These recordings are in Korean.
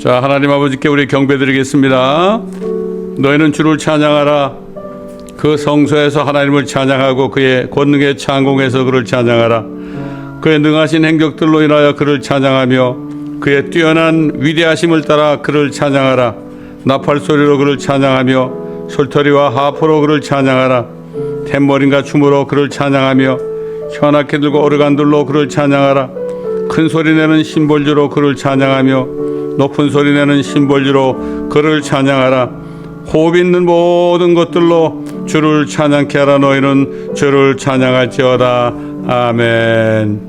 자, 하나님 아버지께 우리 경배드리겠습니다. 너희는 주를 찬양하라. 그 성소에서 하나님을 찬양하고 그의 권능의 창공에서 그를 찬양하라. 그의 능하신 행적들로 인하여 그를 찬양하며 그의 뛰어난 위대하심을 따라 그를 찬양하라. 나팔 소리로 그를 찬양하며 솔터리와 하프로 그를 찬양하라. 탬버린과 춤으로 그를 찬양하며 현악게 들고 오르간들로 그를 찬양하라. 큰 소리 내는 심볼주로 그를 찬양하며 높은 소리 내는 심볼주로 그를 찬양하라. 호흡 있는 모든 것들로 주를 찬양케 하라. 너희는 주를 찬양할지어다. 아멘.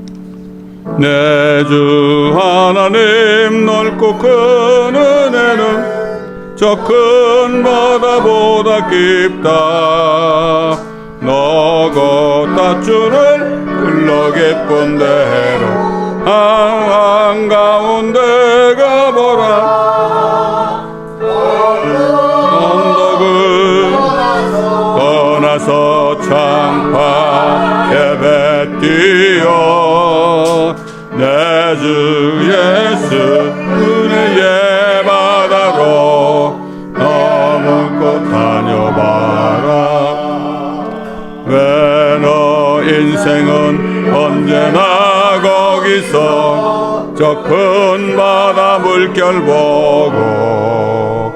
내 주 하나님 넓고 큰 은혜는 저 큰 바다보다 깊다. 너고 주를 흘러 깊은 대로 한가운데 가보라. 언덕을 떠나서 창파 예배 뛰어 내 주 예수 은혜의 바다로 넘고 다녀봐라. 왜 너 인생은 언제나 거기서 저 큰 바다 물결 보고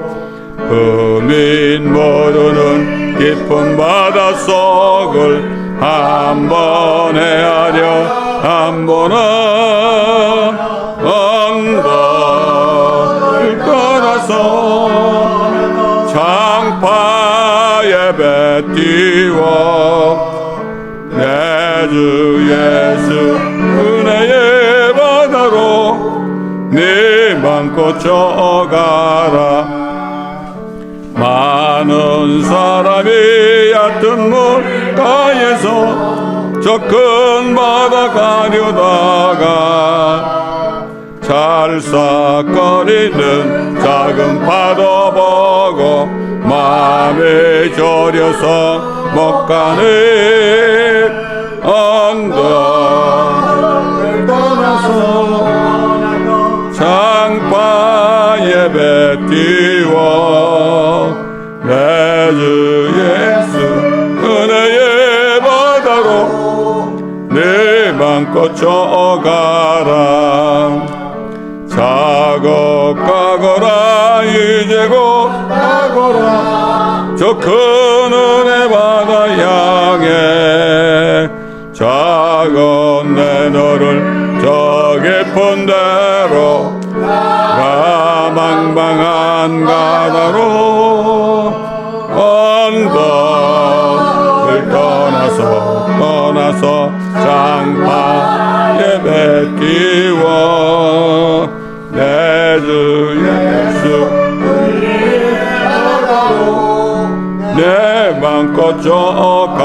흠인 모르는 깊은 바닷속을 한번 헤아려 한번은 언덕을 떠나서 창파 예배 띄워 내 주 예수 은혜의 바다로 네 맘 꽂혀가라. 많은 사람이 얕은 물가에서 저 큰 바다 가려다가 찰싹거리는 작은 파도 보고 마음이 졸여서 못 가는 언덕을 떠나서 창파 예배 띄워 내 주 예수 은혜의 바다로 내 맘 꽂혀가라. 작업 가거라 이제고 가거라 저 큰 은혜 바다 향해 작은 내 너를 저 깊은 데로 가망망한 가다로 언덕을 떠나서 장파 예배 띄워 내 주 예수 내 맘 꽂혀가라.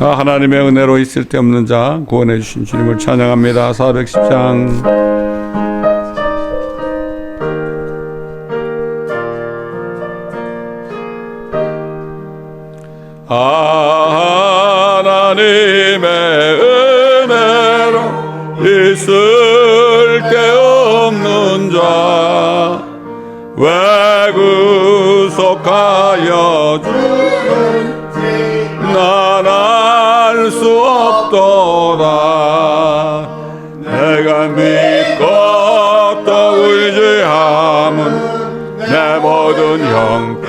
하나님의 은혜로 있을 데 없는 자 구원해 주신 주님을 찬양합니다. 410장. 하나님의 은혜로 있을 데 없는 자 왜 구속하여 주는지 난 알 수 없도다. 내가 믿고 또 의지함은 내 모든 형편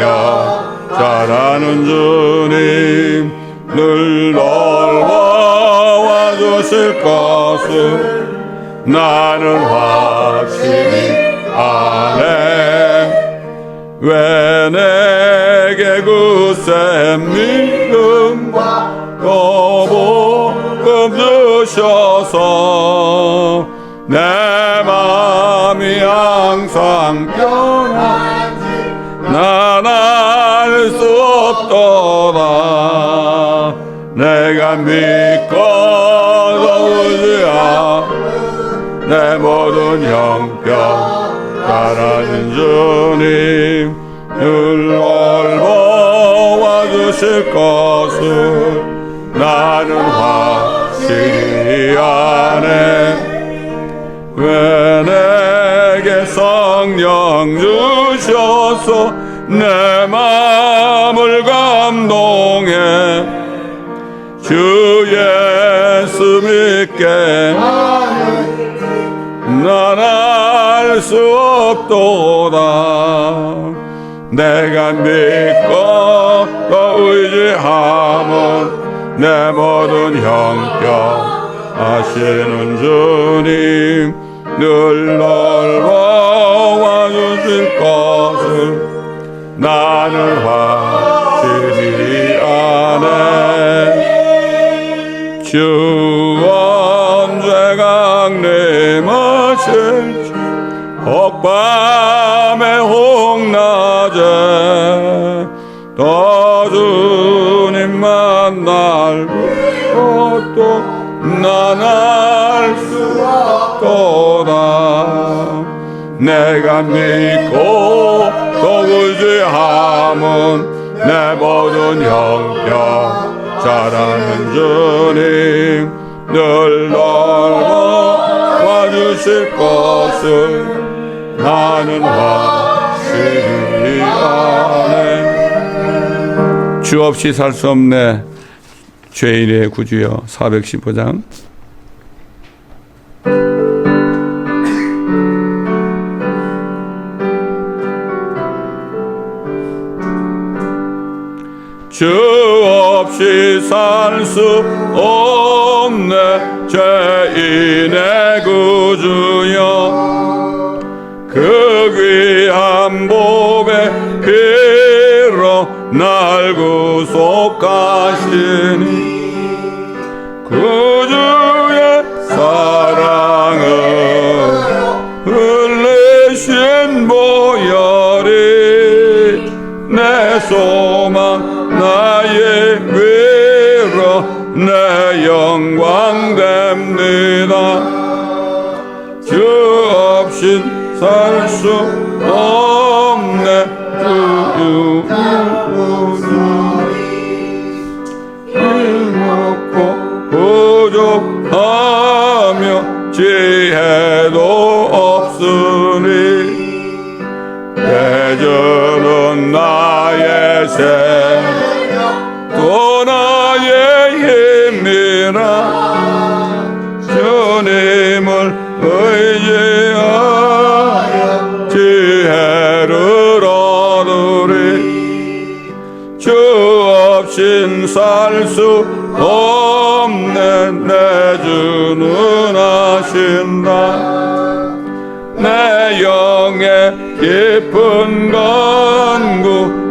잘하는 주님 늘 돌보아 주실 것을 나는 확실히 아네. 왜 내게 굳센 믿음과 복음 주셔서 내 마음이 항상 편하지 난 알 수 없도다. 내가 믿고 의지함 내 모든 형편 잘하신 주님 늘 돌보아 주실 것을 나는 확실히 아네. 왜 주옵소서. 내 마음을 감동해 주 예수 믿게 난 알 수 없도다. 내가 믿고 또 의지함은 내 모든 형편 아시는 주님 늘 넓어와주실 것을 나는 확실히 아네. 주 언제 강림하실지 혹밤에 혹낮에 또 주님만 날 것도 난 알 수 없도다. 내가 믿고 또 의지함은 내 모든 형편 잘하는 주님 늘 넓어 와주실 것을 나는 확실히 아네. 주 없이 살 수 없네. 죄인의 구주여. 415장. 주 없이 살 수 없네. 죄인의 구주여. 그 귀한 보배 피로 날 구속하시니 구주의 사랑을 흘리신 보혈이 내 소망 나의 위로 내 영광 됩니다. 주 없인 살 수 없네. 주유 먹고 부족하며 지혜도 없으니 대저는 나의 새 또 나의 힘이라 주님을 의지하여 지혜를 얻으리. 주 없인 살 수 없네. 내 주는 아신다. 내 영의 깊은 간구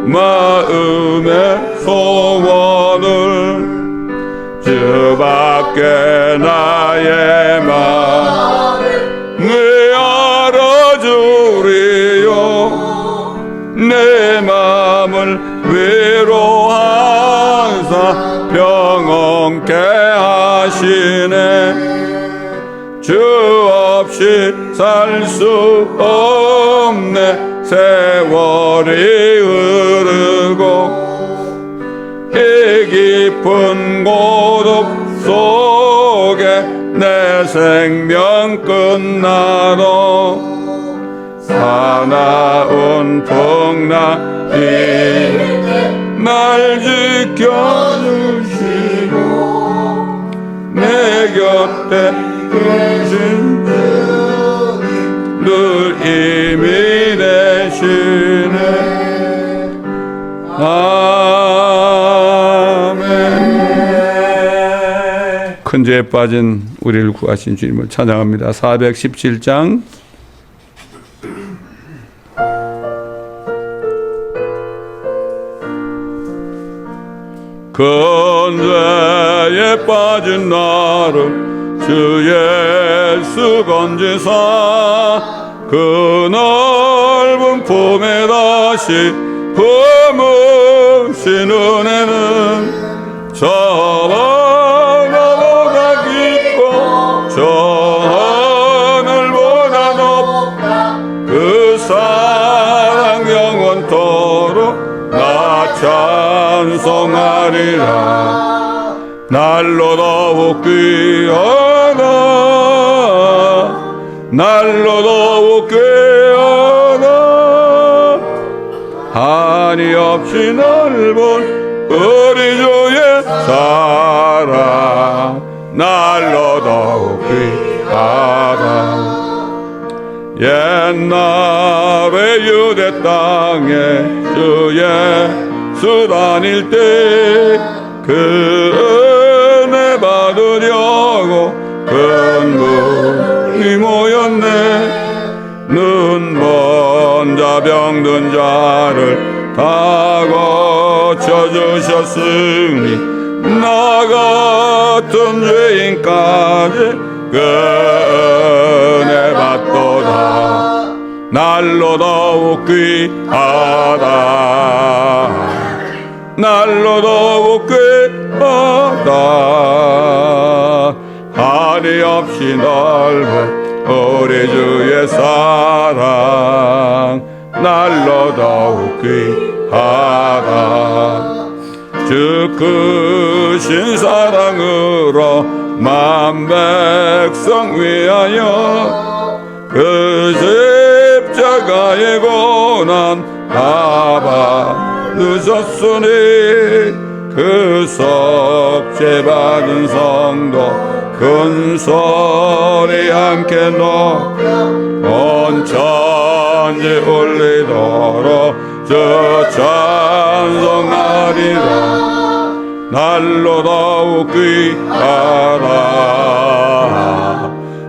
마음의 소원을 주밖에 나의 마음을 알아주리요. 내 마음을 위로하사 평온케 하시네. 주 없이 살 수 없네. 세월이 흐르고 이 깊은 고독 속에 내 생명 끝나도 사나운 풍랑이 날 지켜주시고 내 곁에 계신 주님 늘 힘이 되시네. 아멘. 큰 죄에 빠진 우리를 구하신 주님을 찬양합니다. 417장. 큰 죄에 빠진 나를 주 예수 건지사 그 넓은 품에 다시 품으신 은혜는 저 나보다 깊고 저 하늘보다 높다. 그 사랑 영원토록 나 찬송하리라. 날로 더욱 귀하다. 날로 더욱 귀하다. 없이 넓은 우리 주의 사랑 날로 더욱 귀하다. 옛날에 유대 땅에 주 예수 다닐 때 그 은혜 받으려고 큰 무리 모였네. 눈먼 자 병든 자를 다 고쳐주셨으니 나 같은 죄인까지 그 은혜 받도다. 날로 더욱 귀하다. 날로 더욱 귀하다. 한이 없이 넓은 우리 주의 사랑 날로 더욱 귀하다. 주 크신 사랑으로 만 백성 위하여 그 십자가의 고난 다 받으셨으니 그 속죄 받은 성도 큰 소리 함께 온 천지 울리도록 저 찬송하리라. 날로 더욱 귀하다.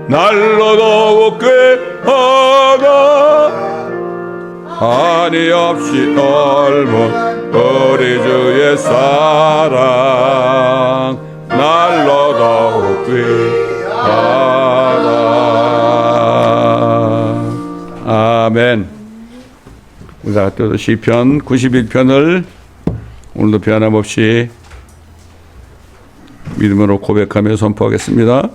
날로 더욱 귀하다. 한이 없이 넓은 우리 주의 사랑 날로 더욱 귀하다. 아멘. 우리가 또 시편 91편을 오늘도 변함없이 믿음으로 고백하며 선포하겠습니다.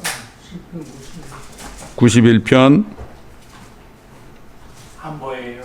91편 한 보예요.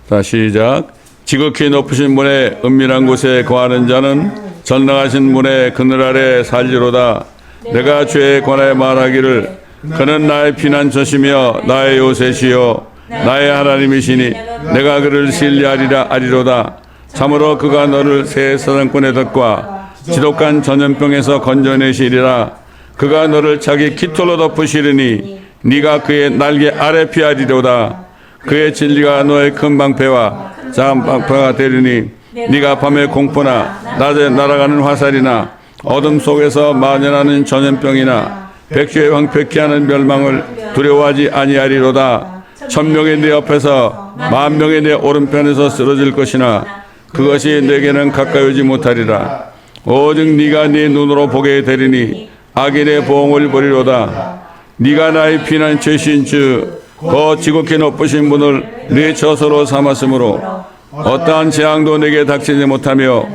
자, 시작. 지극히 높으신 분의 은밀한 곳에 거하는 자는 전능하신 분의 그늘 아래 살리로다. 내가 죄에 관하여 말하기를 그는 나의 피난처시며 나의 요새시요 나의 하나님이시니 내가 그를 신뢰하리라 하리로다. 참으로 그가 너를 새 사냥꾼의 덫과 지독한 전염병에서 건져내시리라. 그가 너를 자기 깃털로 덮으시리니 네가 그의 날개 아래 피하리로다. 그의 진리가 너의 큰 방패와 작은 방패가 되리니 네가 밤에 공포나 낮에 날아가는 화살이나 어둠 속에서 만연하는 전염병이나 백주의 황폐케 하는 멸망을 두려워하지 아니하리로다. 1000명이 네 옆에서 10,000명이 내 오른편에서 쓰러질 것이나 그것이 내게는 가까이 오지 못하리라. 오직 네가 네 눈으로 보게 되리니 악인의 보응을 보리로다. 네가 나의 피난처이신 주 그 지극히 높으신 분을 네 처소로 삼았으므로 어떠한 재앙도 내게 닥치지 못하며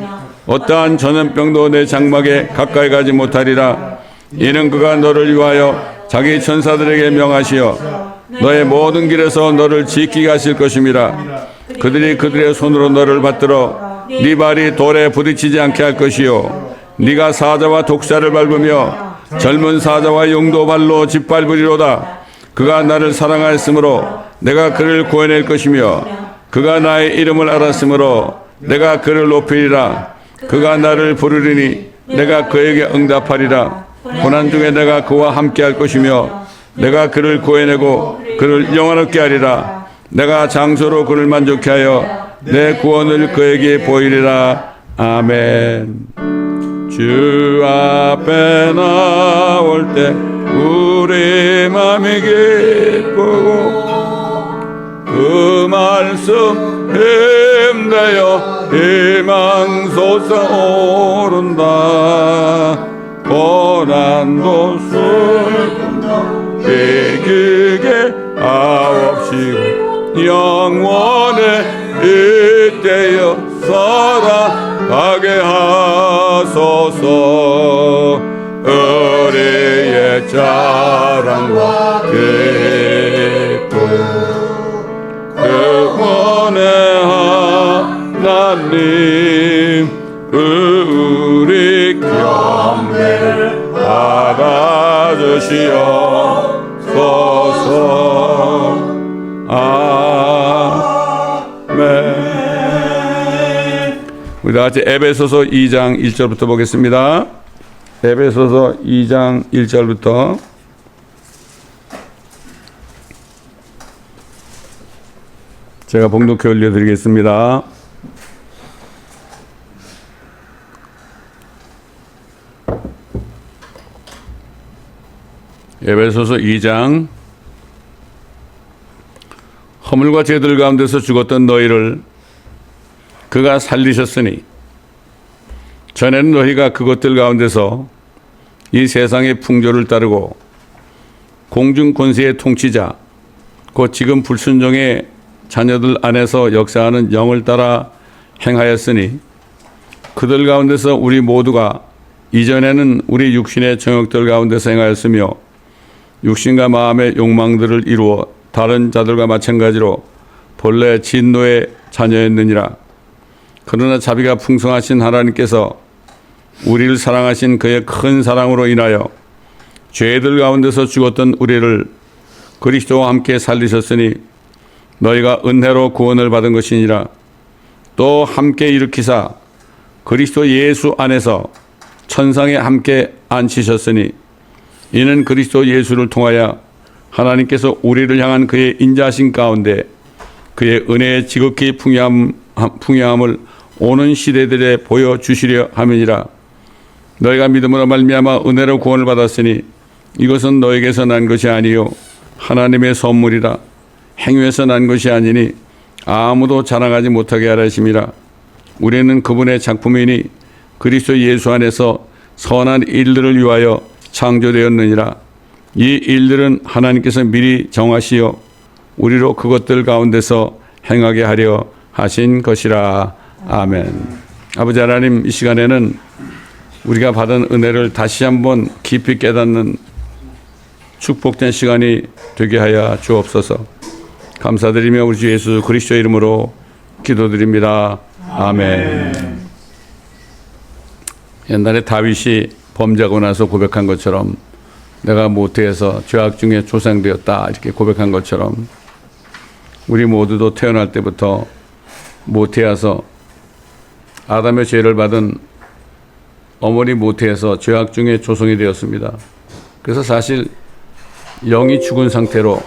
어떠한 전염병도 내 장막에 가까이 가지 못하리라. 이는 그가 너를 위하여 자기 천사들에게 명하시어 너의 모든 길에서 너를 지키게 하실 것임이라. 그들이 그들의 손으로 너를 받들어 네 발이 돌에 부딪히지 않게 할 것이요 네가 사자와 독사를 밟으며 젊은 사자와 용도 발로 짓밟으리로다. 그가 나를 사랑하였으므로 내가 그를 구해낼 것이며 그가 나의 이름을 알았으므로 내가 그를 높이리라. 그가 나를 부르리니 내가 그에게 응답하리라. 고난 중에 내가 그와 함께 할 것이며 내가 그를 구해내고 그를 영원하게 하리라. 내가 장소로 그를 만족케 하여 내 구원을 그에게 보이리라. 아멘. 주 앞에 나올 때 우리 맘이 기쁘고 그 말씀 힘내어 희망 솟아오른다. 고난도 슬픔도 이기게 하옵시고 영원에 이때여 살아가게 하소서. 우리의 자랑과 기쁨 구원의 하나님 우리 경배를 받아주시옵소서. 우리 다 같이 에베소서 2장 1절부터 보겠습니다. 에베소서 2장 1절부터 제가 봉독해 올려드리겠습니다. 에베소서 2장. 허물과 죄들 가운데서 죽었던 너희를 그가 살리셨으니 전에는 너희가 그것들 가운데서 이 세상의 풍조를 따르고 공중 권세의 통치자 곧 지금 불순종의 자녀들 안에서 역사하는 영을 따라 행하였으니 그들 가운데서 우리 모두가 이전에는 우리 육신의 정욕들 가운데서 행하였으며 육신과 마음의 욕망들을 이루어 다른 자들과 마찬가지로 본래 진노의 자녀였느니라. 그러나 자비가 풍성하신 하나님께서 우리를 사랑하신 그의 큰 사랑으로 인하여 죄들 가운데서 죽었던 우리를 그리스도와 함께 살리셨으니 너희가 은혜로 구원을 받은 것이니라. 또 함께 일으키사 그리스도 예수 안에서 천상에 함께 앉히셨으니 이는 그리스도 예수를 통하여 하나님께서 우리를 향한 그의 인자하심 가운데 그의 은혜의 지극히 풍요함을 오는 시대들에 보여주시려 함이니라. 너희가 믿음으로 말미암아 은혜로 구원을 받았으니 이것은 너에게서 난 것이 아니요 하나님의 선물이라. 행위에서 난 것이 아니니 아무도 자랑하지 못하게 하라 하심이라. 우리는 그분의 작품이니 그리스도 예수 안에서 선한 일들을 위하여 창조되었느니라. 이 일들은 하나님께서 미리 정하시어 우리로 그것들 가운데서 행하게 하려 하신 것이라. 아멘. 아버지 하나님, 이 시간에는 우리가 받은 은혜를 다시 한번 깊이 깨닫는 축복된 시간이 되게 하여 주옵소서. 감사드리며 우리 주 예수 그리스도의 이름으로 기도드립니다. 아멘. 옛날에 다윗이 범죄하고 나서 고백한 것처럼 내가 모태에서 죄악 중에 조상되었다 이렇게 고백한 것처럼 우리 모두도 태어날 때부터 모태에서 아담의 죄를 받은 어머니 모태에서 죄악 중에 조성이 되었습니다. 그래서 사실 영이 죽은 상태로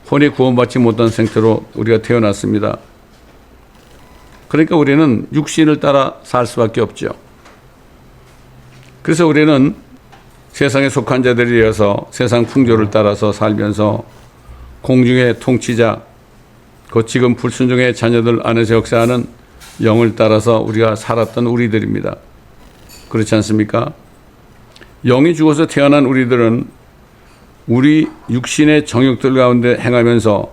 혼이 구원받지 못한 상태로 우리가 태어났습니다. 그러니까 우리는 육신을 따라 살 수밖에 없죠. 그래서 우리는 세상에 속한 자들이어서 세상 풍조를 따라서 살면서 공중의 통치자, 곧 지금 불순종의 자녀들 안에서 역사하는 영을 따라서 우리가 살았던 우리들입니다. 그렇지 않습니까? 영이 죽어서 태어난 우리들은 우리 육신의 정욕들 가운데 행하면서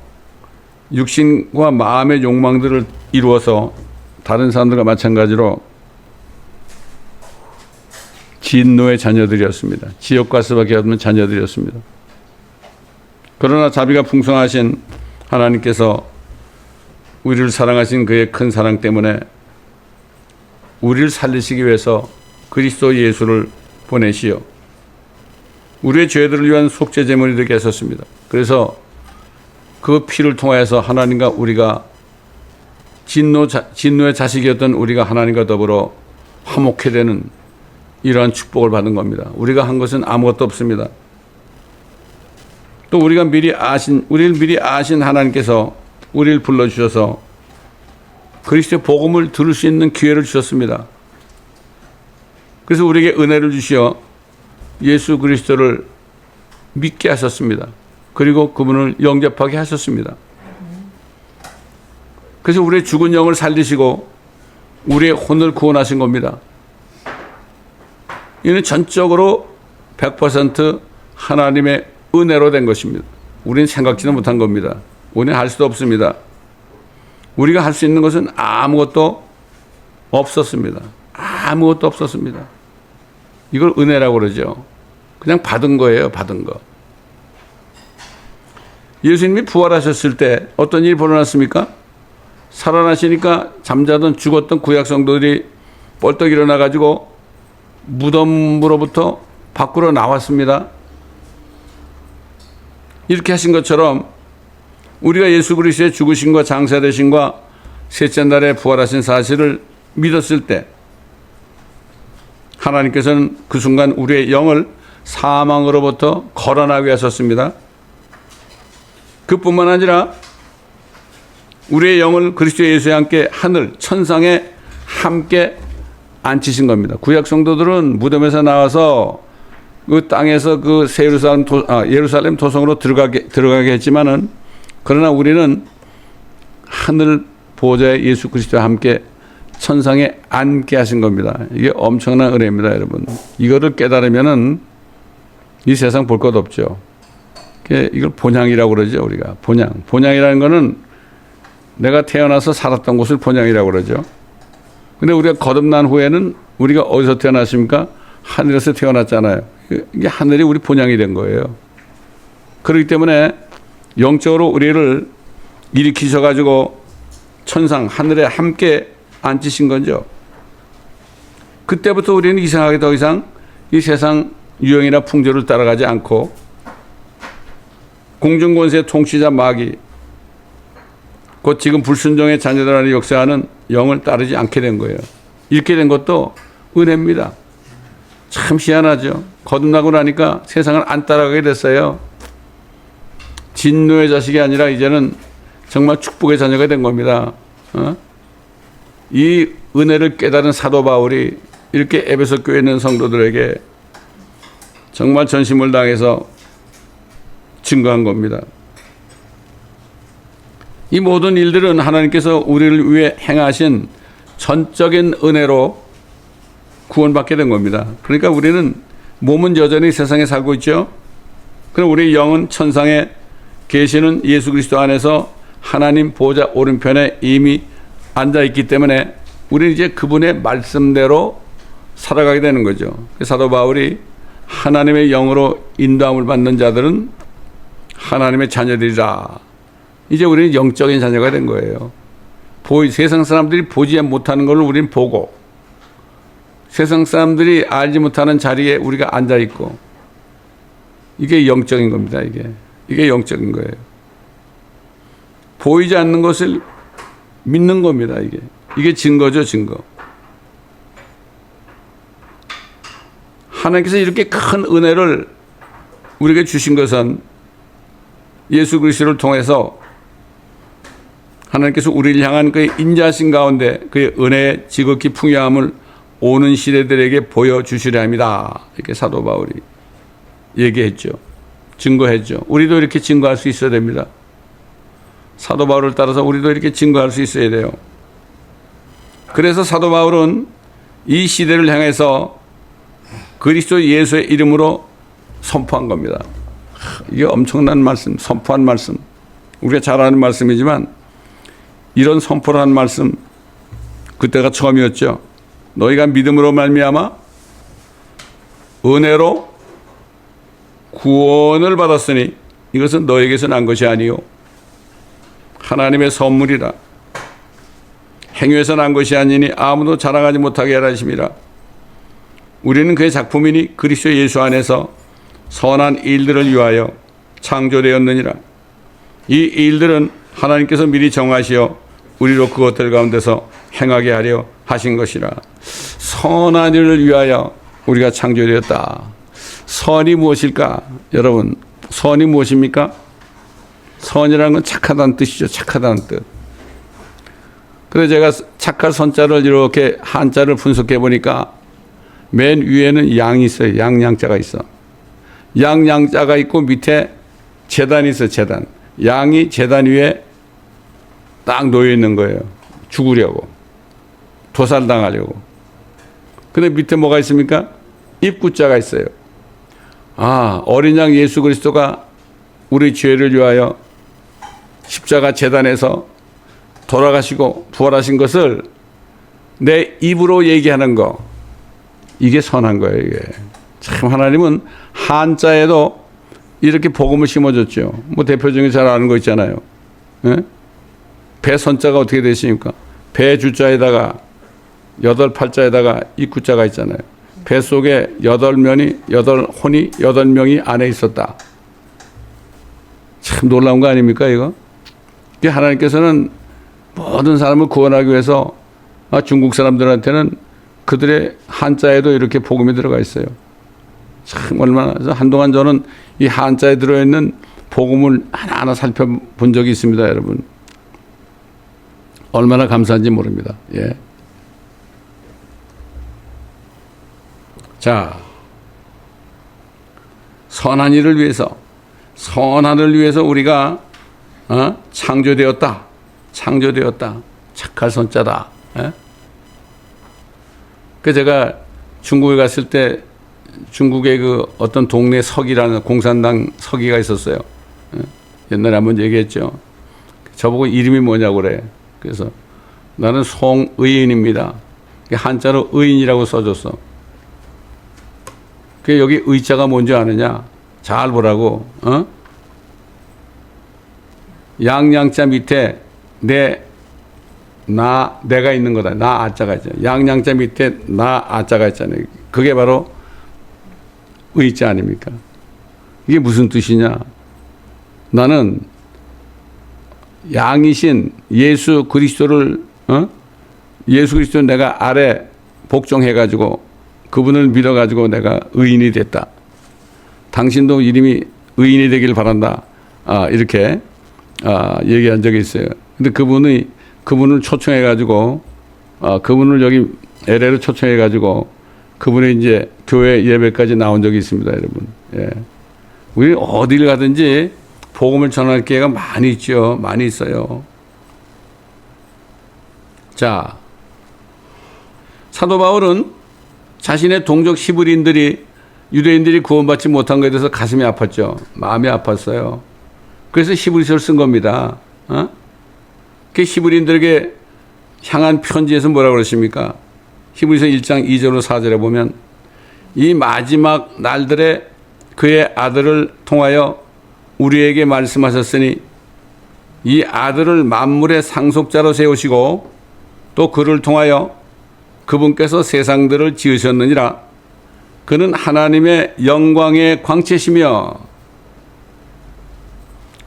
육신과 마음의 욕망들을 이루어서 다른 사람들과 마찬가지로 진노의 자녀들이었습니다. 지옥 갈 수밖에 없는 자녀들이었습니다. 그러나 자비가 풍성하신 하나님께서 우리를 사랑하신 그의 큰 사랑 때문에 우리를 살리시기 위해서 그리스도 예수를 보내시어 우리의 죄들을 위한 속죄 제물이 되게 하셨습니다. 그래서 그 피를 통하여서 하나님과 우리가 진노의 자식이었던 우리가 하나님과 더불어 화목해 되는 이러한 축복을 받은 겁니다. 우리가 한 것은 아무것도 없습니다. 또 우리를 미리 아신 하나님께서 우리를 불러주셔서 그리스도의 복음을 들을 수 있는 기회를 주셨습니다. 그래서 우리에게 은혜를 주시어 예수 그리스도를 믿게 하셨습니다. 그리고 그분을 영접하게 하셨습니다. 그래서 우리의 죽은 영을 살리시고 우리의 혼을 구원하신 겁니다. 이는 전적으로 100% 하나님의 은혜로 된 것입니다. 우리는 생각지도 못한 겁니다. 우리는 할 수도 없습니다. 우리가 할 수 있는 것은 아무것도 없었습니다. 아무것도 없었습니다. 이걸 은혜라고 그러죠. 그냥 받은 거예요. 받은 거. 예수님이 부활하셨을 때 어떤 일이 벌어났습니까? 살아나시니까 잠자던 죽었던 구약 성도들이 벌떡 일어나가지고 무덤으로부터 밖으로 나왔습니다. 이렇게 하신 것처럼 우리가 예수 그리스도의 죽으심과 장사되심과 셋째 날에 부활하신 사실을 믿었을 때 하나님께서는 그 순간 우리의 영을 사망으로부터 걸어나게 하셨습니다. 그뿐만 아니라 우리의 영을 그리스도 예수와 함께 하늘 천상에 함께 앉히신 겁니다. 구약 성도들은 무덤에서 나와서 그 땅에서 그 새 예루살렘 도성으로 들어가게 했지만은, 그러나 우리는 하늘 보좌에 예수 그리스도와 함께 천상에 앉게 하신 겁니다. 이게 엄청난 은혜입니다, 여러분. 이거를 깨달으면은 이 세상 볼 것 없죠. 이걸 본향이라고 그러죠, 우리가. 본향. 본향이라는 거는 내가 태어나서 살았던 곳을 본향이라고 그러죠. 근데 우리가 거듭난 후에는 우리가 어디서 태어났습니까? 하늘에서 태어났잖아요. 이게 하늘이 우리 본향이 된 거예요. 그렇기 때문에 영적으로 우리를 일으키셔가지고 천상, 하늘에 함께 앉히신 거죠. 그때부터 우리는 이상하게 더 이상 이 세상 유형이나 풍조를 따라가지 않고 공중권세 통치자 마귀, 곧 지금 불순종의 자녀들 안에 역사하는 영을 따르지 않게 된 거예요. 이렇게 된 것도 은혜입니다. 참 희한하죠. 거듭나고 나니까 세상을 안 따라가게 됐어요. 진노의 자식이 아니라 이제는 정말 축복의 자녀가 된 겁니다. 이 은혜를 깨달은 사도 바울이 이렇게 에베소 교회에 있는 성도들에게 정말 전심을 당해서 증거한 겁니다. 이 모든 일들은 하나님께서 우리를 위해 행하신 전적인 은혜로 구원받게 된 겁니다. 그러니까 우리는 몸은 여전히 세상에 살고 있죠. 그럼 우리 영은 천상에 계시는 예수 그리스도 안에서 하나님 보좌 오른편에 이미 앉아있기 때문에 우리는 이제 그분의 말씀대로 살아가게 되는 거죠. 사도 바울이 하나님의 영으로 인도함을 받는 자들은 하나님의 자녀들이라. 이제 우리는 영적인 자녀가 된 거예요. 세상 사람들이 보지 못하는 걸 우리는 보고, 세상 사람들이 알지 못하는 자리에 우리가 앉아있고, 이게 영적인 겁니다. 이게 영적인 거예요. 보이지 않는 것을 믿는 겁니다. 이게 증거죠, 증거. 하나님께서 이렇게 큰 은혜를 우리에게 주신 것은 예수 그리스도를 통해서 하나님께서 우리를 향한 그의 인자하신 가운데 그의 은혜의 지극히 풍요함을 오는 시대들에게 보여주시려 합니다. 이렇게 사도 바울이 얘기했죠. 증거했죠. 우리도 이렇게 증거할 수 있어야 됩니다. 사도 바울을 따라서 우리도 이렇게 증거할 수 있어야 돼요. 그래서 사도 바울은 이 시대를 향해서 그리스도 예수의 이름으로 선포한 겁니다. 이게 엄청난 말씀, 선포한 말씀. 우리가 잘 아는 말씀이지만 이런 선포를 한 말씀, 그때가 처음이었죠. 너희가 믿음으로 말미암아 은혜로 구원을 받았으니 이것은 너에게서 난 것이 아니요 하나님의 선물이라. 행위에서 난 것이 아니니 아무도 자랑하지 못하게 하라 하심이라. 우리는 그의 작품이니 그리스도 예수 안에서 선한 일들을 위하여 창조되었느니라. 이 일들은 하나님께서 미리 정하시어 우리로 그것들 가운데서 행하게 하려 하신 것이라. 선한 일을 위하여 우리가 창조되었다. 선이 무엇일까? 여러분, 선이 무엇입니까? 선이라는 건 착하다는 뜻이죠. 착하다는 뜻. 그래서 제가 착할 선자를 이렇게 한자를 분석해 보니까 맨 위에는 양이 있어요. 양자가 있어. 양자가 있고 밑에 재단이 있어요. 재단. 양이 재단 위에 딱 놓여 있는 거예요. 죽으려고. 도살당하려고. 근데 밑에 뭐가 있습니까? 입구자가 있어요. 어린 양 예수 그리스도가 우리 죄를 위하여 십자가 재단에서 돌아가시고 부활하신 것을 내 입으로 얘기하는 거, 이게 선한 거예요. 이게 참 하나님은 한자에도 이렇게 복음을 심어줬죠. 뭐 대표적인 잘 아는 거 있잖아요. 예? 배 선자가 어떻게 되십니까? 배 주자에다가 8팔자에다가 입구자가 있잖아요. 배 속에 8혼이 8명이 안에 있었다. 참 놀라운 거 아닙니까 이거? 하나님께서는 모든 사람을 구원하기 위해서 중국 사람들한테는 그들의 한자에도 이렇게 복음이 들어가 있어요. 참 얼마나 한동안 저는 이 한자에 들어있는 복음을 하나하나 살펴본 적이 있습니다, 여러분. 얼마나 감사한지 모릅니다. 예. 자, 선한 일을 위해서, 선한을 위해서 우리가 창조되었다. 착할 선자다. 예? 그 제가 중국에 갔을 때 중국의 그 어떤 동네 서기라는 공산당 서기가 있었어요. 예? 옛날에 한번 얘기했죠. 저보고 이름이 뭐냐고 그래. 그래서 나는 송의인입니다. 한자로 의인이라고 써줬어. 그 여기 의자가 뭔지 아느냐? 잘 보라고. 양양자 밑에 내가 있는 거다. 나 아자가 있잖아요. 양양자 밑에 나 아자가 있잖아요. 그게 바로 의자 아닙니까? 이게 무슨 뜻이냐? 나는 양이신 예수 그리스도를 예수 그리스도 내가 아래 복종해가지고 그분을 믿어가지고 내가 의인이 됐다. 당신도 이름이 의인이 되길 바란다. 이렇게 얘기한 적이 있어요. 근데 그분을 초청해가지고 그분을 여기 LA로 초청해가지고 그분의 이제 교회 예배까지 나온 적이 있습니다, 여러분. 예. 우리 어딜 가든지 복음을 전할 기회가 많이 있죠. 많이 있어요. 자, 사도 바울은 자신의 동족 히브리인들이 유대인들이 구원받지 못한 것에 대해서 가슴이 아팠죠. 마음이 아팠어요. 그래서 히브리서를 쓴 겁니다. 그 히브리인들에게 향한 편지에서 뭐라고 그러십니까? 히브리서 1장 2절로 4절에 보면 이 마지막 날들에 그의 아들을 통하여 우리에게 말씀하셨으니 이 아들을 만물의 상속자로 세우시고 또 그를 통하여 그분께서 세상들을 지으셨느니라. 그는 하나님의 영광의 광채시며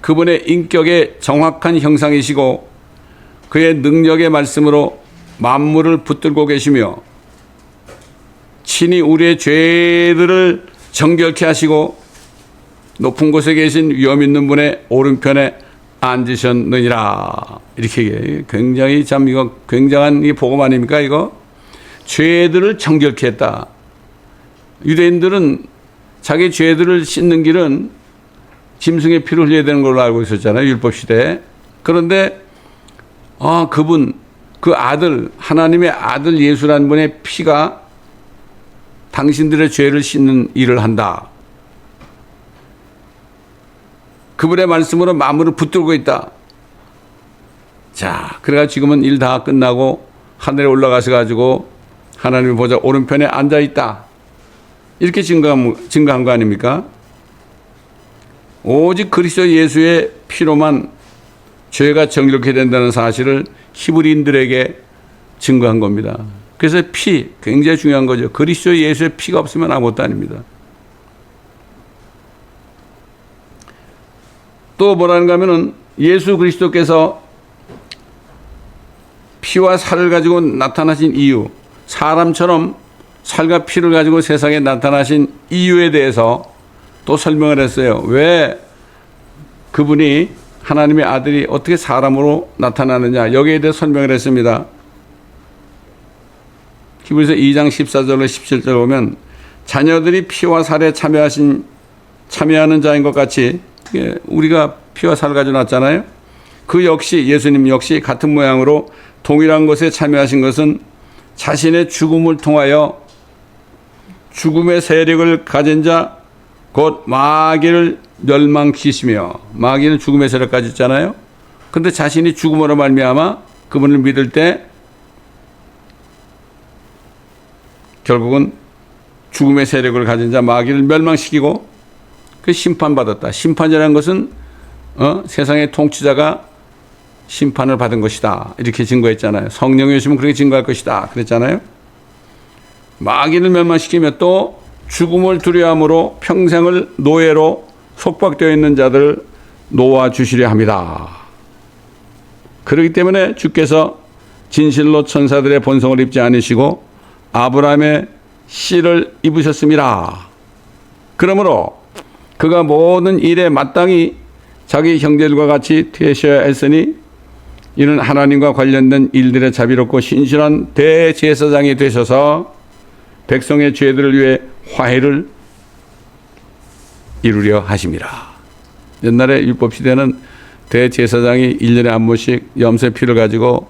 그분의 인격의 정확한 형상이시고 그의 능력의 말씀으로 만물을 붙들고 계시며 친히 우리의 죄들을 정결케 하시고 높은 곳에 계신 위엄 있는 분의 오른편에 앉으셨느니라. 이렇게 굉장히 참 이거 굉장한 이 복음 아닙니까? 이거 죄들을 정결케 했다. 유대인들은 자기 죄들을 씻는 길은 짐승의 피를 흘려야 되는 걸로 알고 있었잖아요, 율법 시대에. 그런데 그분, 그 아들, 하나님의 아들 예수라는 분의 피가 당신들의 죄를 씻는 일을 한다. 그분의 말씀으로 만물을 붙들고 있다. 자, 그래가 지금은 일 다 끝나고 하늘에 올라가서 가지고 하나님의 보좌 오른편에 앉아 있다. 이렇게 증거한 거 아닙니까? 오직 그리스도 예수의 피로만 죄가 정결케 된다는 사실을 히브리인들에게 증거한 겁니다. 그래서 피, 굉장히 중요한 거죠. 그리스도 예수의 피가 없으면 아무것도 아닙니다. 또 뭐라는가 하면은 예수 그리스도께서 피와 살을 가지고 나타나신 이유, 사람처럼 살과 피를 가지고 세상에 나타나신 이유에 대해서 또 설명을 했어요. 왜 그분이 하나님의 아들이 어떻게 사람으로 나타나느냐, 여기에 대해 설명을 했습니다. 히브리서 2장 14절로 17절 보면 자녀들이 피와 살에 참여하는 자인 것 같이 우리가 피와 살을 가지고 났잖아요. 그 역시 예수님 역시 같은 모양으로 동일한 것에 참여하신 것은 자신의 죽음을 통하여 죽음의 세력을 가진 자 곧 마귀를 멸망시키시며, 마귀는 죽음의 세력 가졌잖아요. 그런데 자신이 죽음으로 말미암아 그분을 믿을 때 결국은 죽음의 세력을 가진 자 마귀를 멸망시키고 그 심판받았다. 심판이라는 것은 세상의 통치자가 심판을 받은 것이다. 이렇게 증거했잖아요. 성령이 오시면 그렇게 증거할 것이다. 그랬잖아요. 마귀를 멸망시키며 또 죽음을 두려움으로 평생을 노예로 속박되어 있는 자들을 놓아주시려 합니다. 그렇기 때문에 주께서 진실로 천사들의 본성을 입지 않으시고 아브라함의 씨를 입으셨습니다. 그러므로 그가 모든 일에 마땅히 자기 형제들과 같이 되셔야 했으니 이는 하나님과 관련된 일들에 자비롭고 신실한 대제사장이 되셔서 백성의 죄들을 위해 화해를 이루려 하심이라. 옛날에 율법시대는 대제사장이 1년에 한 번씩 염소의 피를 가지고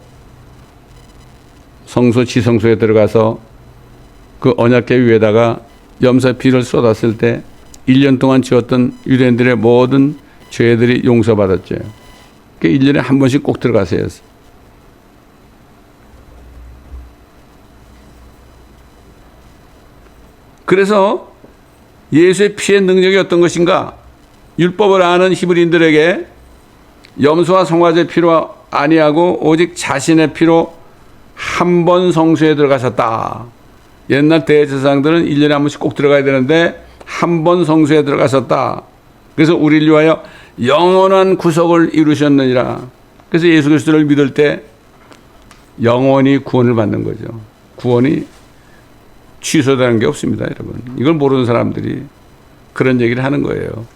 성소 지성소에 들어가서 그 언약궤 위에다가 염소의 피를 쏟았을 때 1년 동안 지었던 유대인들의 모든 죄들이 용서받았죠. 그 1년에 한 번씩 꼭 들어가세요. 그래서 예수의 피의 능력이 어떤 것인가? 율법을 아는 히브리인들에게 염소와 송아지의 피로 아니하고 오직 자신의 피로 한 번 성소에 들어가셨다. 옛날 대제사장들은 1년에 한 번씩 꼭 들어가야 되는데 한 번 성소에 들어가셨다. 그래서 우리를 위하여 영원한 구속을 이루셨느니라. 그래서 예수 그리스도를 믿을 때 영원히 구원을 받는 거죠. 구원이 취소되는 게 없습니다, 여러분. 이걸 모르는 사람들이 그런 얘기를 하는 거예요.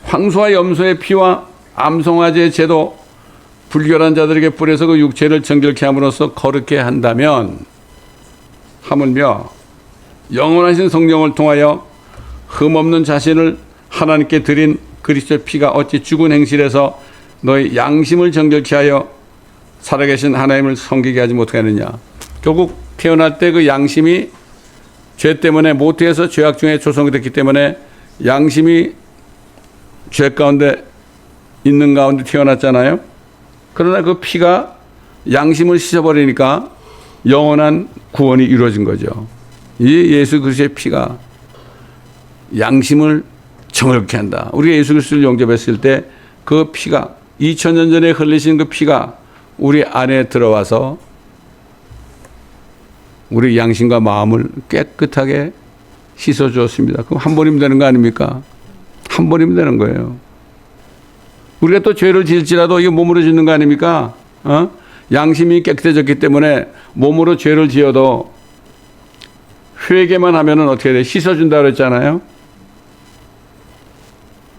황소와 염소의 피와 암송아지의 제도 불결한 자들에게 뿌려서 그 육체를 정결케 함으로써 거룩게 한다면 하물며 영원하신 성령을 통하여 흠없는 자신을 하나님께 드린 그리스도의 피가 어찌 죽은 행실에서 너희 양심을 정결케 하여 살아계신 하나님을 섬기게 하지 못하느냐. 결국 태어날 때 그 양심이 죄 때문에 모태에서 죄악 중에 조성이 됐기 때문에 양심이 죄 가운데 있는 가운데 태어났잖아요. 그러나 그 피가 양심을 씻어버리니까 영원한 구원이 이루어진 거죠. 이 예수 그리스도의 피가 양심을 정결케 한다. 우리가 예수 그리스도를 영접했을 때 그 피가 2000년 전에 흘리신 그 피가 우리 안에 들어와서 우리 양심과 마음을 깨끗하게 씻어 주었습니다. 그럼 한 번이면 되는 거 아닙니까? 한 번이면 되는 거예요. 우리가 또 죄를 지을지라도 이게 몸으로 짓는 거 아닙니까? 양심이 깨끗해졌기 때문에 몸으로 죄를 지어도 회개만 하면은 어떻게 돼? 씻어준다 그랬잖아요.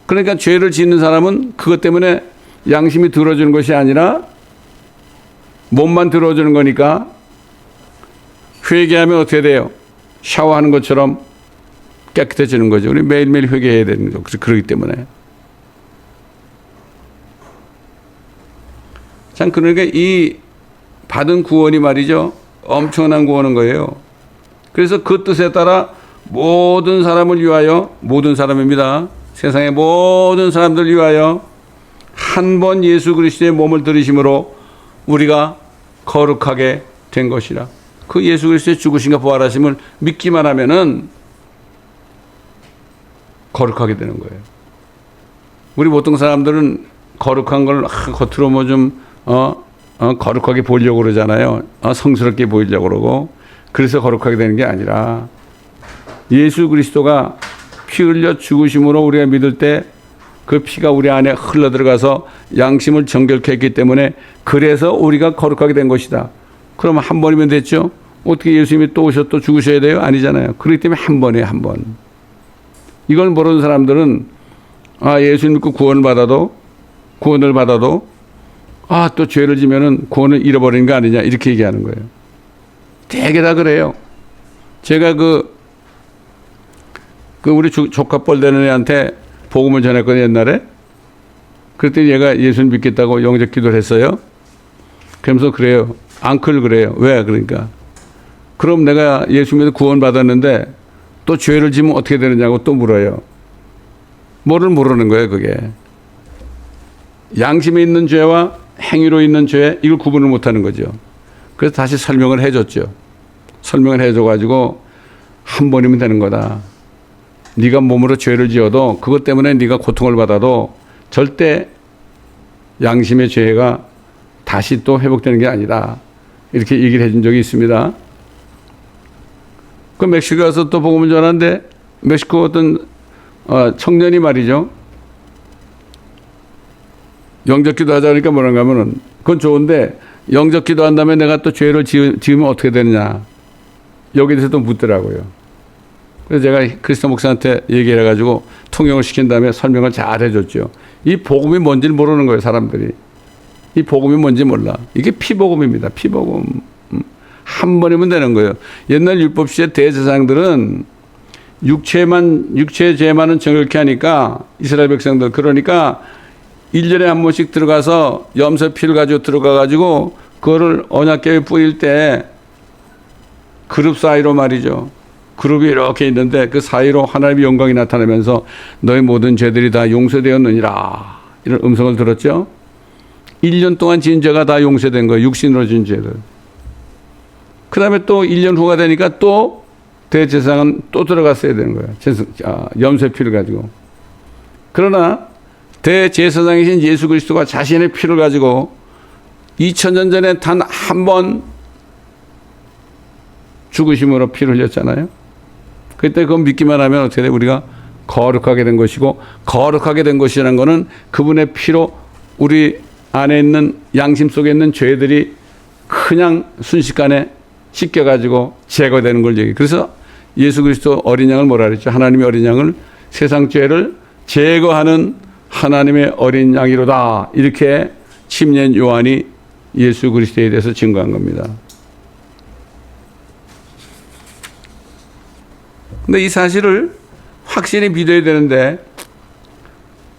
그러니까 죄를 짓는 사람은 그것 때문에 양심이 들어주는 것이 아니라 몸만 들어주는 거니까 회개하면 어떻게 돼요? 샤워하는 것처럼 깨끗해지는 거죠. 우리 매일매일 회개해야 되는 거죠. 그렇기 때문에. 참, 그러니까 이 받은 구원이 말이죠. 엄청난 구원인 거예요. 그래서 그 뜻에 따라 모든 사람을 위하여, 모든 사람입니다. 세상의 모든 사람들을 위하여 한 번 예수 그리스도의 몸을 들이심으로 우리가 거룩하게 된 것이라. 그 예수 그리스도의 죽으심과 부활하심을 믿기만 하면은 거룩하게 되는 거예요. 우리 보통 사람들은 거룩한 걸 겉으로 뭐 좀 거룩하게 보이려고 그러잖아요. 성스럽게 보이려고 그러고. 그래서 거룩하게 되는 게 아니라 예수 그리스도가 피 흘려 죽으심으로 우리가 믿을 때 그 피가 우리 안에 흘러 들어가서 양심을 정결케 했기 때문에 그래서 우리가 거룩하게 된 것이다. 그러면 한 번이면 됐죠? 어떻게 예수님이 또 오셔 또 죽으셔야 돼요? 아니잖아요. 그렇기 때문에 한 번에 한 번. 이걸 모르는 사람들은 예수 믿고 구원을 받아도 또 죄를 지면은 구원을 잃어버리는 거 아니냐 이렇게 얘기하는 거예요. 되게 다 그래요. 제가 그 우리 조카 뻘 되는 애한테 복음을 전했거든요, 옛날에. 그랬더니 얘가 예수를 믿겠다고 영접 기도를 했어요. 그러면서 그래요. 앙클 그래요. 왜? 그러니까. 그럼 내가 예수 믿어 구원 받았는데 또 죄를 지면 어떻게 되느냐고 또 물어요. 뭐를 모르는 거예요, 그게. 양심에 있는 죄와 행위로 있는 죄, 이걸 구분을 못 하는 거죠. 그래서 다시 설명을 해줬죠. 설명을 해줘가지고 한 번이면 되는 거다. 네가 몸으로 죄를 지어도 그것 때문에 네가 고통을 받아도 절대 양심의 죄가 다시 또 회복되는 게 아니다. 이렇게 얘기를 해준 적이 있습니다. 그 멕시코 가서 또 복음을 전하는데 멕시코 어떤 청년이 말이죠. 영접기도 하자니까 뭐라는가 하면은 그건 좋은데 영접기도 한 다음에 내가 또 죄를 지으면 어떻게 되느냐. 여기에 대해서 또 묻더라고요. 그래서 제가 크리스토 목사한테 얘기를 해가지고 통역을 시킨 다음에 설명을 잘 해줬죠. 이 복음이 뭔지를 모르는 거예요, 사람들이. 이 복음이 뭔지 몰라. 이게 피복음입니다. 피복음. 한 번이면 되는 거예요. 옛날 율법 시대 대제사장들은 육체 죄만은 정확히 하니까 이스라엘 백성들 그러니까 1년에 한 번씩 들어가서 염소 피를 가지고 들어가가지고 그거를 언약궤에 뿌릴 때 그룹 사이로 말이죠. 그룹이 이렇게 있는데 그 사이로 하나님의 영광이 나타나면서 너의 모든 죄들이 다 용서되었느니라. 이런 음성을 들었죠. 1년 동안 지은 죄가 다 용서된 거예요. 육신으로 지은 죄들. 그 다음에 또 1년 후가 되니까 또 대제사장은 또 들어갔어야 되는 거예요. 염소의 피를 가지고. 그러나 대제사장이신 예수 그리스도가 자신의 피를 가지고 2000년 전에 단 한 번 죽으심으로 피를 흘렸잖아요. 그때 그거 믿기만 하면 어떻게 돼? 우리가 거룩하게 된 것이고, 거룩하게 된 것이라는 것은 그분의 피로 우리 안에 있는 양심 속에 있는 죄들이 그냥 순식간에 씻겨가지고 제거되는 걸 얘기해요. 그래서 예수 그리스도 어린 양을 뭐라 그랬죠? 하나님의 어린 양을 세상 죄를 제거하는 하나님의 어린 양이로다. 이렇게 침례 요한이 예수 그리스도에 대해서 증거한 겁니다. 근데 이 사실을 확실히 믿어야 되는데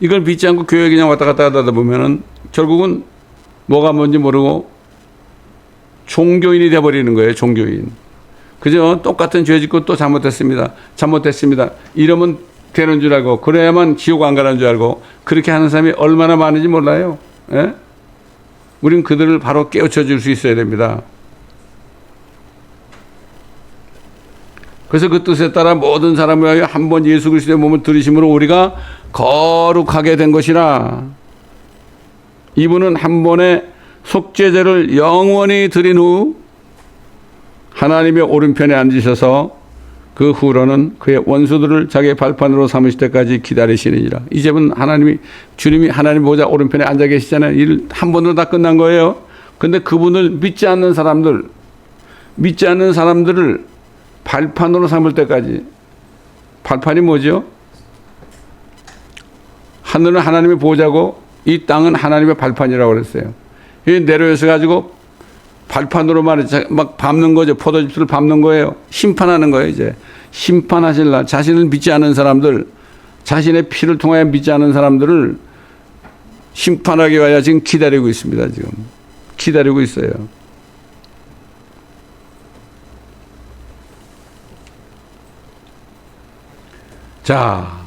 이걸 믿지 않고 교회 그냥 왔다 갔다 하다 보면은 결국은 뭐가 뭔지 모르고 종교인이 돼버리는 거예요. 종교인. 그죠? 똑같은 죄 짓고 또 잘못했습니다. 이러면 되는 줄 알고 그래야만 지옥 안 가는 줄 알고 그렇게 하는 사람이 얼마나 많은지 몰라요. 예? 우린 그들을 바로 깨우쳐 줄 수 있어야 됩니다. 그래서 그 뜻에 따라 모든 사람을 위하여 한 번 예수 그리스도의 몸을 들이심으로 우리가 거룩하게 된 것이라. 이분은 한 번에 속죄제를 영원히 드린 후 하나님의 오른편에 앉으셔서 그 후로는 그의 원수들을 자기의 발판으로 삼으실 때까지 기다리시느니라. 이제는 주님이 하나님 보좌 오른편에 앉아 계시잖아요. 일 한 번으로 다 끝난 거예요. 근데 그분을 믿지 않는 사람들을 발판으로 삼을 때까지. 발판이 뭐죠? 하늘은 하나님의 보좌고 이 땅은 하나님의 발판이라고 그랬어요. 이 내려오셔 가지고 발판으로 막 밟는 거죠. 포도즙을 밟는 거예요. 심판하는 거예요. 이제 심판하실 날 자신을 믿지 않는 사람들, 자신의 피를 통하여 믿지 않는 사람들을 심판하기 위하여 지금 기다리고 있습니다. 지금 기다리고 있어요. 자,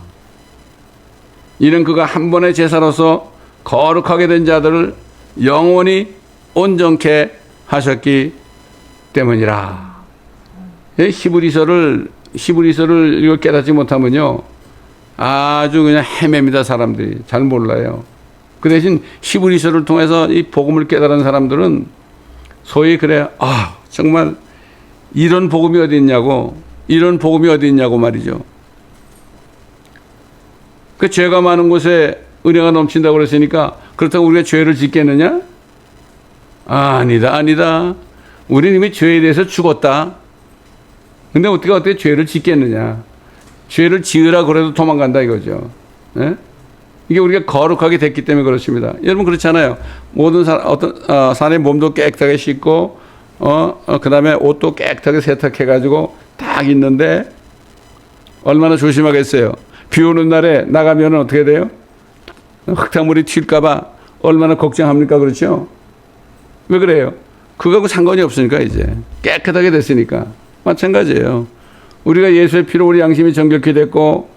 이는 그가 한 번의 제사로서 거룩하게 된 자들을 영원히 온전케 하셨기 때문이라. 히브리서를 이걸 깨닫지 못하면요 아주 그냥 헤맵니다. 사람들이 잘 몰라요. 그 대신 히브리서를 통해서 이 복음을 깨달은 사람들은 소위 그래, 정말 이런 복음이 어디 있냐고 말이죠. 그 죄가 많은 곳에 은혜가 넘친다고 그랬으니까 그렇다고 우리가 죄를 짓겠느냐? 아니다. 우리는 이미 죄에 대해서 죽었다. 근데 어떻게 죄를 짓겠느냐? 죄를 지으라 그래도 도망간다 이거죠. 예? 이게 우리가 거룩하게 됐기 때문에 그렇습니다. 여러분 그렇잖아요. 모든 사람의 몸도 깨끗하게 씻고 그 다음에 옷도 깨끗하게 세탁해가지고 딱 있는데 얼마나 조심하겠어요. 비 오는 날에 나가면 어떻게 돼요? 흙탕물이 튈까봐 얼마나 걱정합니까? 그렇죠? 왜 그래요? 그거하고 상관이 없으니까 이제 깨끗하게 됐으니까. 마찬가지예요. 우리가 예수의 피로 우리 양심이 정결케 됐고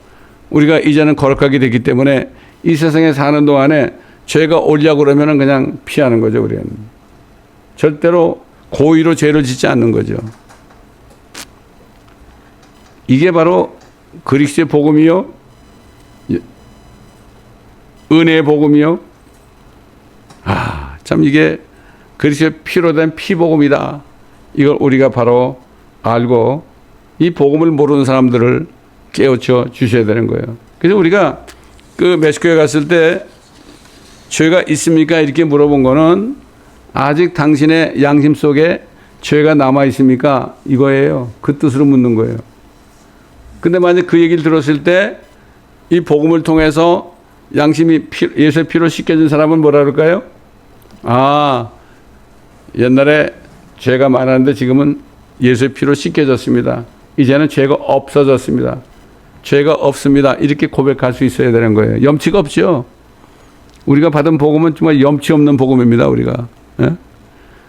우리가 이제는 거룩하게 됐기 때문에 이 세상에 사는 동안에 죄가 오려고 그러면 그냥 피하는 거죠. 우리는 절대로 고의로 죄를 짓지 않는 거죠. 이게 바로 그리스도의 복음이요, 은혜의 복음이요. 참 이게 그리스도의 피로 된 피복음이다. 이걸 우리가 바로 알고 이 복음을 모르는 사람들을 깨우쳐 주셔야 되는 거예요. 그래서 우리가 그 멕시코에 갔을 때 죄가 있습니까? 이렇게 물어본 거는 아직 당신의 양심 속에 죄가 남아 있습니까? 이거예요. 그 뜻으로 묻는 거예요. 근데 만약 그 얘기를 들었을 때 이 복음을 통해서 양심이 예수의 피로 씻겨진 사람은 뭐라 그럴까요? 아, 옛날에 죄가 많았는데 지금은 예수의 피로 씻겨졌습니다. 이제는 죄가 없어졌습니다. 죄가 없습니다. 이렇게 고백할 수 있어야 되는 거예요. 염치가 없죠. 우리가 받은 복음은 정말 염치 없는 복음입니다. 우리가. 예?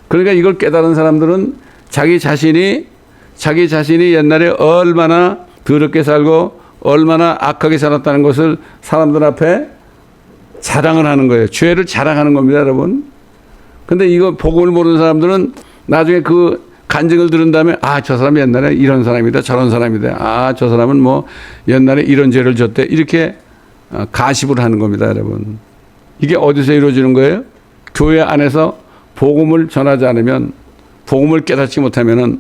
그러니까 이걸 깨달은 사람들은 자기 자신이 옛날에 얼마나 더럽게 살고 얼마나 악하게 살았다는 것을 사람들 앞에 자랑을 하는 거예요. 죄를 자랑하는 겁니다, 여러분. 근데 이거 복음을 모르는 사람들은 나중에 그 간증을 들은 다음에 아, 저 사람 옛날에 이런 사람이다, 저런 사람이다. 아, 저 사람은 뭐 옛날에 이런 죄를 졌대. 이렇게 가십을 하는 겁니다, 여러분. 이게 어디서 이루어지는 거예요? 교회 안에서 복음을 전하지 않으면, 복음을 깨닫지 못하면은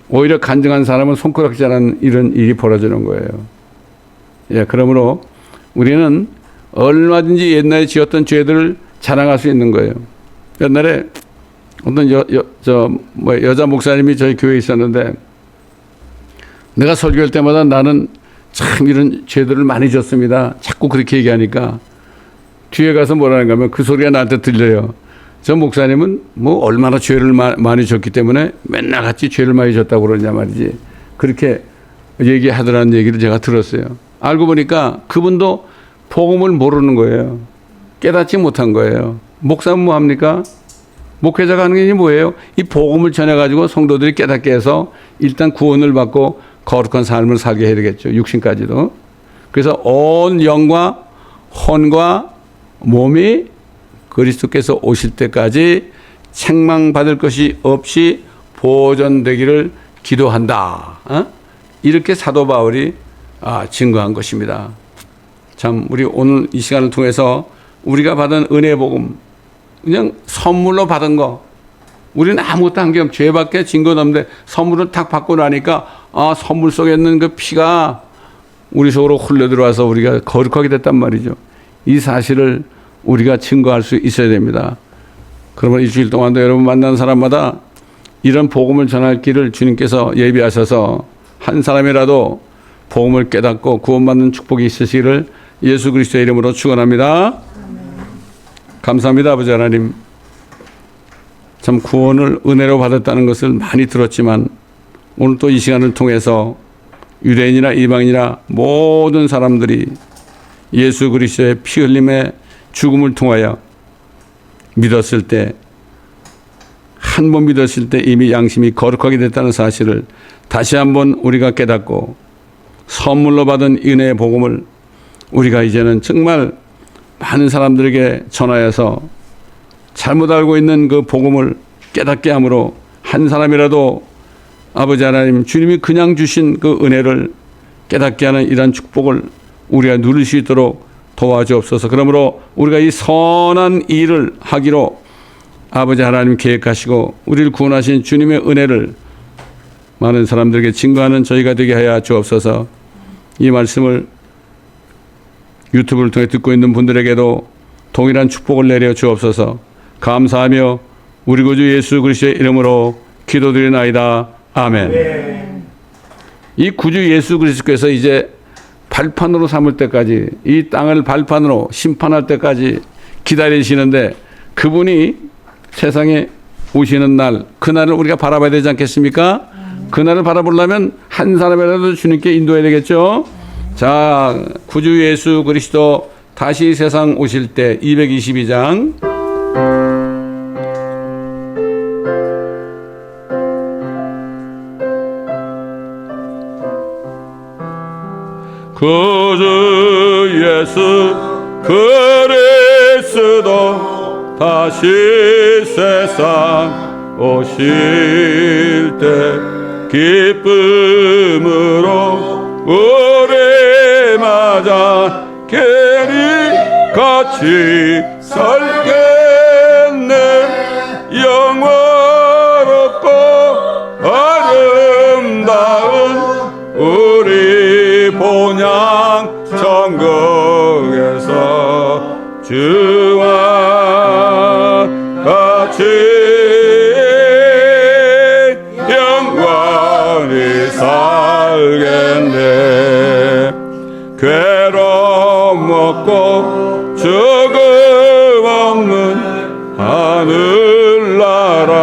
오히려 간증한 사람은 손가락질하는 이런 일이 벌어지는 거예요. 예, 그러므로 우리는 얼마든지 옛날에 지었던 죄들을 자랑할 수 있는 거예요. 옛날에 어떤 여자 목사님이 저희 교회에 있었는데 내가 설교할 때마다 나는 참 이런 죄들을 많이 졌습니다. 자꾸 그렇게 얘기하니까 뒤에 가서 뭐라는가 하면 그 소리가 나한테 들려요. 저 목사님은 뭐 얼마나 죄를 많이 졌기 때문에 맨날 같이 죄를 많이 졌다고 그러냐 말이지. 그렇게 얘기하더라는 얘기를 제가 들었어요. 알고 보니까 그분도 복음을 모르는 거예요. 깨닫지 못한 거예요. 목사는 뭐 합니까? 목회자가 하는 게 뭐예요? 이 복음을 전해가지고 성도들이 깨닫게 해서 일단 구원을 받고 거룩한 삶을 살게 해야 되겠죠. 육신까지도. 그래서 온 영과 혼과 몸이 그리스도께서 오실 때까지 책망받을 것이 없이 보존되기를 기도한다. 이렇게 사도 바울이 증거한 것입니다. 참 우리 오늘 이 시간을 통해서 우리가 받은 은혜의 복음, 그냥 선물로 받은 거, 우리는 아무것도 한 게 없고 죄밖에 진 건 없는데 선물을 탁 받고 나니까 선물 속에 있는 그 피가 우리 속으로 흘러 들어와서 우리가 거룩하게 됐단 말이죠. 이 사실을 우리가 증거할 수 있어야 됩니다. 그러면 일주일 동안도 여러분 만나는 사람마다 이런 복음을 전할 길을 주님께서 예비하셔서 한 사람이라도 복음을 깨닫고 구원받는 축복이 있으시기를 예수 그리스도의 이름으로 축원합니다. 감사합니다. 아버지 하나님, 참 구원을 은혜로 받았다는 것을 많이 들었지만 오늘 또 이 시간을 통해서 유대인이나 이방인이나 모든 사람들이 예수 그리스도의 피 흘림의 죽음을 통하여 믿었을 때, 한 번 믿었을 때 이미 양심이 거룩하게 됐다는 사실을 다시 한번 우리가 깨닫고 선물로 받은 은혜의 복음을 우리가 이제는 정말 많은 사람들에게 전하여서 잘못 알고 있는 그 복음을 깨닫게 함으로 한 사람이라도 아버지 하나님, 주님이 그냥 주신 그 은혜를 깨닫게 하는 이러한 축복을 우리가 누릴 수 있도록 도와주옵소서. 그러므로 우리가 이 선한 일을 하기로 아버지 하나님 계획하시고 우리를 구원하신 주님의 은혜를 많은 사람들에게 증거하는 저희가 되게 하여 주옵소서. 이 말씀을 유튜브를 통해 듣고 있는 분들에게도 동일한 축복을 내려 주옵소서. 감사하며 우리 구주 예수 그리스도의 이름으로 기도드리나이다. 아멘. 이 구주 예수 그리스도께서 이제 발판으로 삼을 때까지, 이 땅을 발판으로 심판할 때까지 기다리시는데 그분이 세상에 오시는 날, 그날을 우리가 바라봐야 되지 않겠습니까? 그날을 바라보려면 한 사람이라도 주님께 인도해야 되겠죠. 자, 구주 예수 그리스도 다시 세상 오실 때 222장 구주 예수 그리스도 다시 세상 오실 때 기쁨으로 우리 맞아 계리 같이 살겠네. 영원롭고 아름다운 우리 본향 천국에서 주와 살겠네. 괴로움 없고 죽음 없는 하늘나라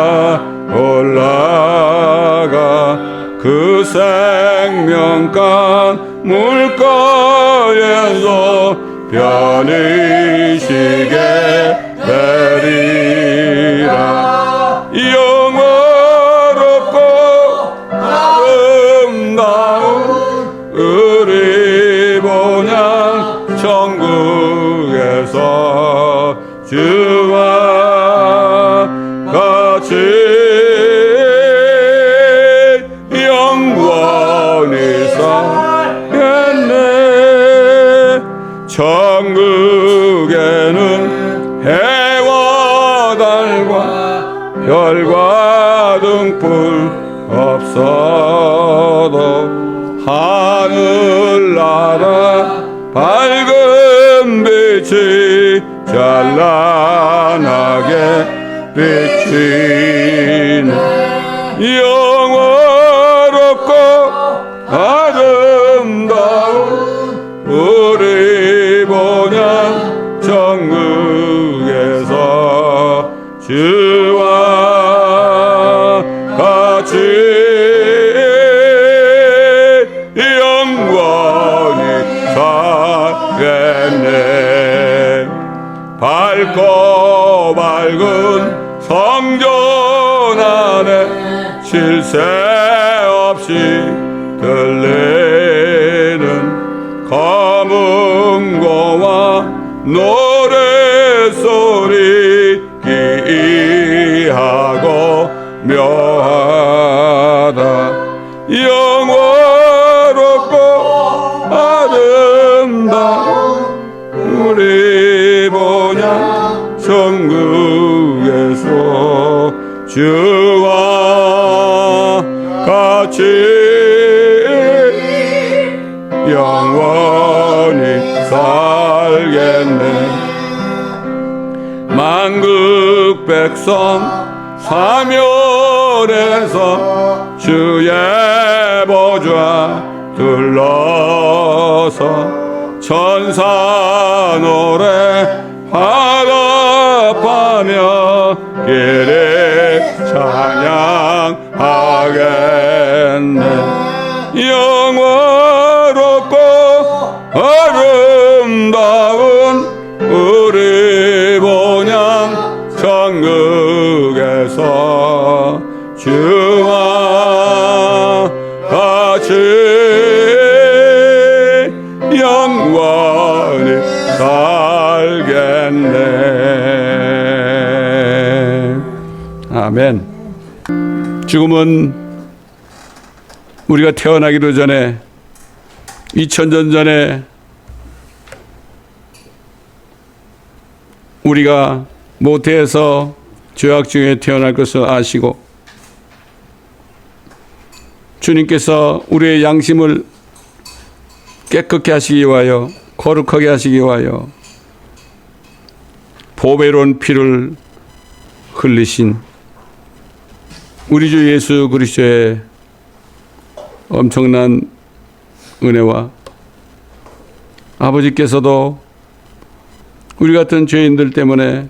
올라가 그 생명강 물가에서 편히 쉬게 되리라. 영원롭고 아름다운 우리 본향 천국에서 주와 같이 영원히 살겠네. 천국에는 해와 달과 별과 등불 없어도 하늘나라 밝은 빛이 찬란하게 비치네. 영원롭고 아름다운 우리 본향 천국에서 주와 같이 영원히 살겠네. 밝고 밝은 성전 안에 쉴 새 없이 들리는 검은고와 노래소리 기이하고 묘하다. 영원롭고 아름다운 우리 본향 천국에서 주와 같이 영원히 살겠네. 만국 백성 사면에서 주의 보좌 둘러서 천사 노래 화답하며 길이 찬양하겠네. 영원롭고 아름다운 우리 본향 천국에서 주와 같이 영원히 살겠네. 아멘. 죽음은 우리가 태어나기도 전에 2000년 전에 우리가 모태에서 죄악 중에 태어날 것을 아시고 주님께서 우리의 양심을 깨끗게 하시기 위하여 거룩하게 하시기 위하여 보배로운 피를 흘리신 우리 주 예수 그리스도의 엄청난 은혜와 아버지께서도 우리 같은 죄인들 때문에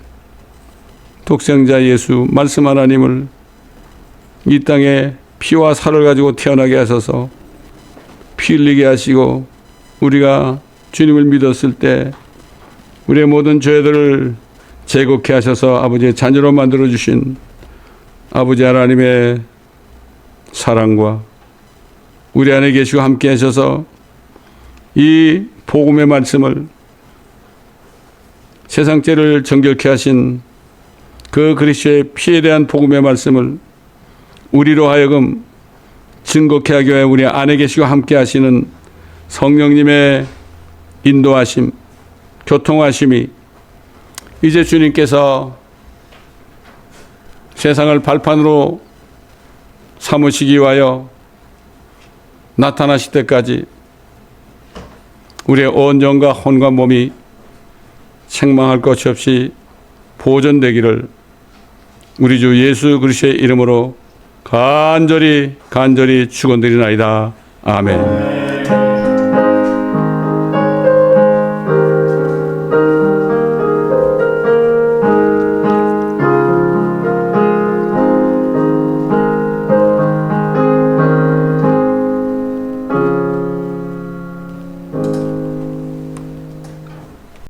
독생자 예수 말씀 하나님을 이 땅에 피와 살을 가지고 태어나게 하셔서 피 흘리게 하시고 우리가 주님을 믿었을 때 우리의 모든 죄들을 제거케 하셔서 아버지의 자녀로 만들어주신 아버지 하나님의 사랑과 우리 안에 계시고 함께 하셔서 이 복음의 말씀을 세상 죄를 정결케 하신 그 그리스도의 피에 대한 복음의 말씀을 우리로 하여금 증거케 하기 위해 우리 안에 계시고 함께 하시는 성령님의 인도하심, 교통하심이 이제 주님께서 세상을 발판으로 삼으시기 위하여 나타나실 때까지 우리의 온전과 혼과 몸이 책망할 것이 없이 보존되기를 우리 주 예수 그리스도의 이름으로 간절히 축원드리나이다. 아멘.